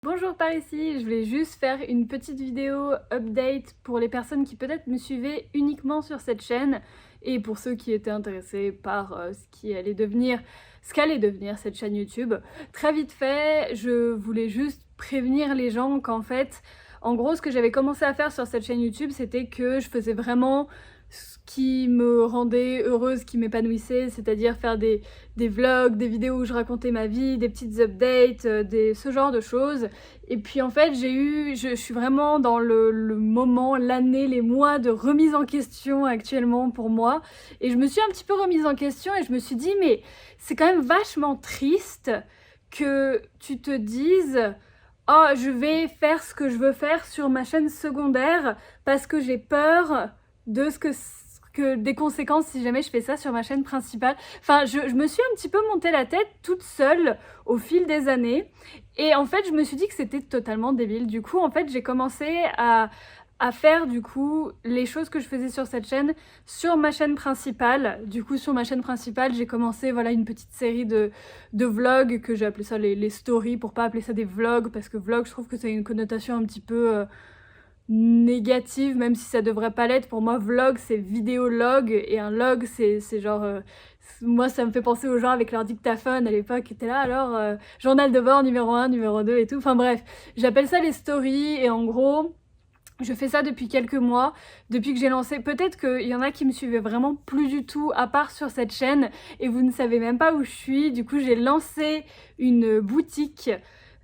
Bonjour par ici, je voulais juste faire une petite vidéo update pour les personnes qui peut-être me suivaient uniquement sur cette chaîne et pour ceux qui étaient intéressés par ce qu'allait devenir cette chaîne YouTube. Très vite fait, je voulais juste prévenir les gens qu'en fait, en gros, ce que j'avais commencé à faire sur cette chaîne YouTube, c'était que je faisais vraiment ce qui me rendait heureuse, qui m'épanouissait, c'est-à-dire faire des vlogs, des vidéos où je racontais ma vie, des petites updates, ce genre de choses. Et puis en fait, je suis vraiment dans le moment, l'année, les mois de remise en question actuellement pour moi. Et je me suis un petit peu remise en question et je me suis dit, mais c'est quand même vachement triste que tu te dises oh, je vais faire ce que je veux faire sur ma chaîne secondaire parce que j'ai peur de des conséquences si jamais je fais ça sur ma chaîne principale. Enfin, je me suis un petit peu monté la tête toute seule au fil des années et en fait, je me suis dit que c'était totalement débile. Du coup, en fait, j'ai commencé à faire du coup les choses que je faisais sur cette chaîne sur ma chaîne principale. Du coup sur ma chaîne principale j'ai commencé voilà une petite série de vlogs que j'ai appelé ça les stories pour pas appeler ça des vlogs parce que vlog je trouve que ça a une connotation un petit peu négative même si ça devrait pas l'être. Pour moi vlog c'est vidéolog et un log c'est genre moi ça me fait penser aux gens avec leur dictaphone à l'époque qui étaient là alors journal de bord numéro 1, numéro 2 et tout. Enfin bref, j'appelle ça les stories et en gros je fais ça depuis quelques mois, depuis que j'ai lancé. Peut-être qu'il y en a qui me suivaient vraiment plus du tout, à part sur cette chaîne, et vous ne savez même pas où je suis. Du coup, j'ai lancé une boutique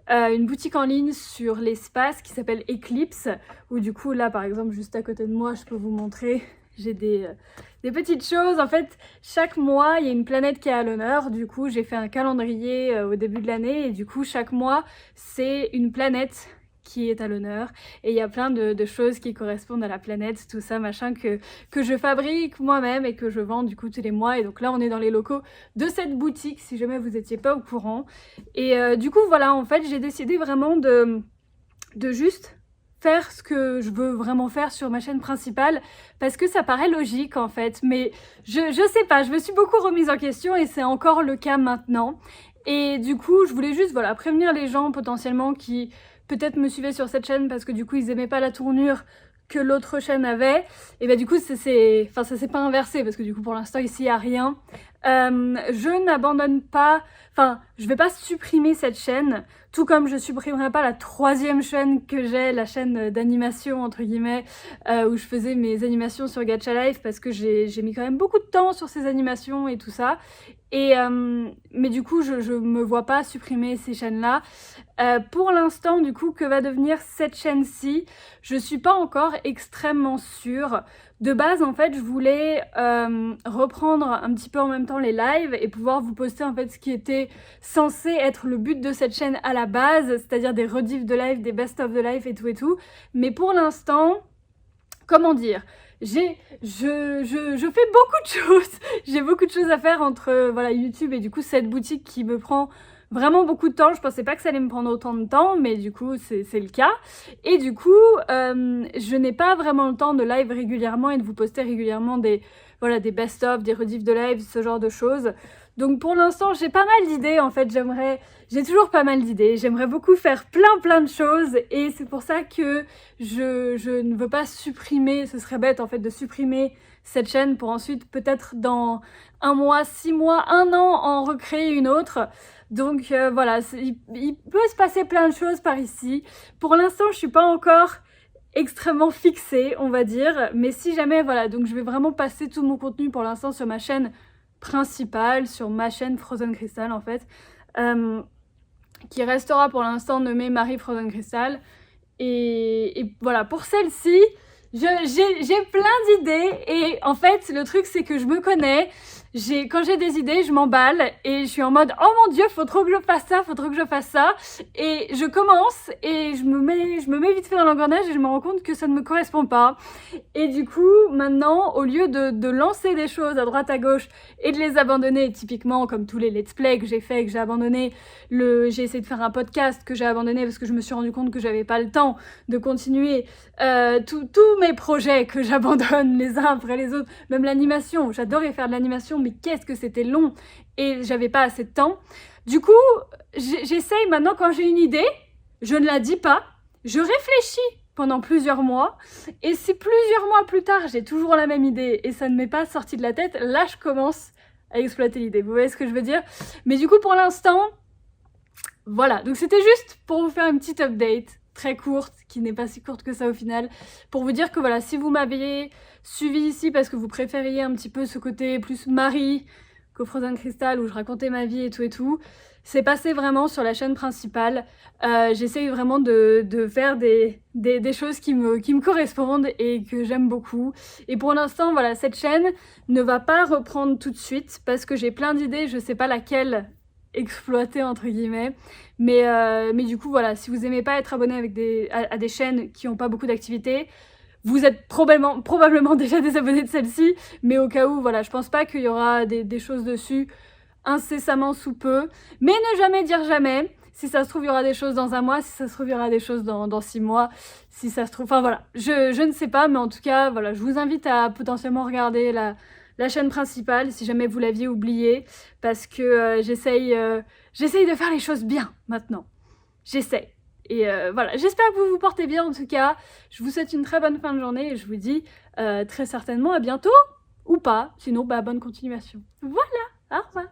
en ligne sur l'espace qui s'appelle Eclipse, où du coup, là, par exemple, juste à côté de moi, je peux vous montrer, j'ai des petites choses. En fait, chaque mois, il y a une planète qui est à l'honneur. Du coup, j'ai fait un calendrier au début de l'année, et du coup, chaque mois, c'est une planète qui est à l'honneur et il y a plein de choses qui correspondent à la planète, tout ça machin que je fabrique moi-même et que je vends du coup tous les mois. Et donc là on est dans les locaux de cette boutique si jamais vous étiez pas au courant. Et du coup voilà, en fait j'ai décidé vraiment de juste faire ce que je veux vraiment faire sur ma chaîne principale parce que ça paraît logique en fait, mais je sais pas, je me suis beaucoup remise en question et c'est encore le cas maintenant. Et du coup je voulais juste voilà prévenir les gens potentiellement qui peut-être me suivaient sur cette chaîne parce que du coup ils aimaient pas la tournure que l'autre chaîne avait. Et bah du coup ça s'est pas inversé parce que du coup pour l'instant ici il y a rien. Je n'abandonne pas, enfin je vais pas supprimer cette chaîne, tout comme je supprimerai pas la troisième chaîne que j'ai, la chaîne d'animation entre guillemets, où je faisais mes animations sur Gacha Life parce que j'ai mis quand même beaucoup de temps sur ces animations et tout ça. Et mais du coup je me vois pas supprimer ces chaînes là. Pour l'instant du coup que va devenir cette chaîne-ci, je suis pas encore extrêmement sûre. De base en fait je voulais reprendre un petit peu en même temps les lives et pouvoir vous poster en fait ce qui était censé être le but de cette chaîne à la base, c'est-à-dire des rediffs de live, des best of de live et tout et tout. Mais pour l'instant, comment dire, je fais beaucoup de choses. J'ai beaucoup de choses à faire entre voilà YouTube et du coup cette boutique qui me prend vraiment beaucoup de temps. Je pensais pas que ça allait me prendre autant de temps, mais du coup c'est le cas. Et du coup je n'ai pas vraiment le temps de live régulièrement et de vous poster régulièrement des best-of, des rediffs de live, ce genre de choses. Donc pour l'instant j'ai pas mal d'idées en fait, j'ai toujours pas mal d'idées, j'aimerais beaucoup faire plein de choses et c'est pour ça que je ne veux pas supprimer, ce serait bête en fait de supprimer cette chaîne pour ensuite peut-être dans 1 mois, 6 mois, 1 an en recréer une autre. Donc voilà, il peut se passer plein de choses par ici. Pour l'instant je suis pas encore extrêmement fixée on va dire, mais si jamais voilà, donc je vais vraiment passer tout mon contenu pour l'instant sur ma chaîne principale, sur ma chaîne Frozen Crystal en fait, qui restera pour l'instant nommée Marie Frozen Crystal. Et voilà, pour celle-ci, j'ai plein d'idées et en fait le truc c'est que je me connais, quand j'ai des idées je m'emballe et je suis en mode oh mon dieu faut trop que je fasse ça, faut trop que je fasse ça et je commence et je me mets vite fait dans l'engrenage et je me rends compte que ça ne me correspond pas. Et du coup maintenant au lieu de lancer des choses à droite à gauche et de les abandonner, typiquement comme tous les let's play que j'ai fait et que j'ai abandonné, j'ai essayé de faire un podcast que j'ai abandonné parce que je me suis rendu compte que j'avais pas le temps de continuer, tous mes projets que j'abandonne les uns après les autres, même l'animation, j'adorais faire de l'animation mais qu'est-ce que c'était long et j'avais pas assez de temps. Du coup j'essaye maintenant quand j'ai une idée, je ne la dis pas, je réfléchis pendant plusieurs mois, et si plusieurs mois plus tard j'ai toujours la même idée et ça ne m'est pas sorti de la tête, là je commence à exploiter l'idée. Vous voyez ce que je veux dire? Mais du coup pour l'instant, voilà. Donc c'était juste pour vous faire une petite update très courte, qui n'est pas si courte que ça au final, pour vous dire que voilà, si vous m'aviez suivi ici parce que vous préfériez un petit peu ce côté plus Marie qu'au Frozen Crystal où je racontais ma vie et tout, c'est passé vraiment sur la chaîne principale. J'essaye vraiment de faire des choses qui me correspondent et que j'aime beaucoup. Et pour l'instant, voilà, cette chaîne ne va pas reprendre tout de suite parce que j'ai plein d'idées, je sais pas laquelle exploiter entre guillemets, mais du coup voilà, si vous aimez pas être abonné avec à des chaînes qui ont pas beaucoup d'activités, vous êtes probablement déjà désabonné de celle-ci, mais au cas où, voilà, je pense pas qu'il y aura des choses dessus incessamment sous peu, mais ne jamais dire jamais. Si ça se trouve, il y aura des choses dans un mois, si ça se trouve, il y aura des choses dans 6 mois, si ça se trouve... Enfin voilà, je ne sais pas, mais en tout cas, voilà, je vous invite à potentiellement regarder la chaîne principale, si jamais vous l'aviez oublié, parce que j'essaye de faire les choses bien, maintenant. J'essaye. Et voilà, j'espère que vous vous portez bien en tout cas. Je vous souhaite une très bonne fin de journée et je vous dis très certainement à bientôt, ou pas, sinon bah bonne continuation. Voilà, au revoir.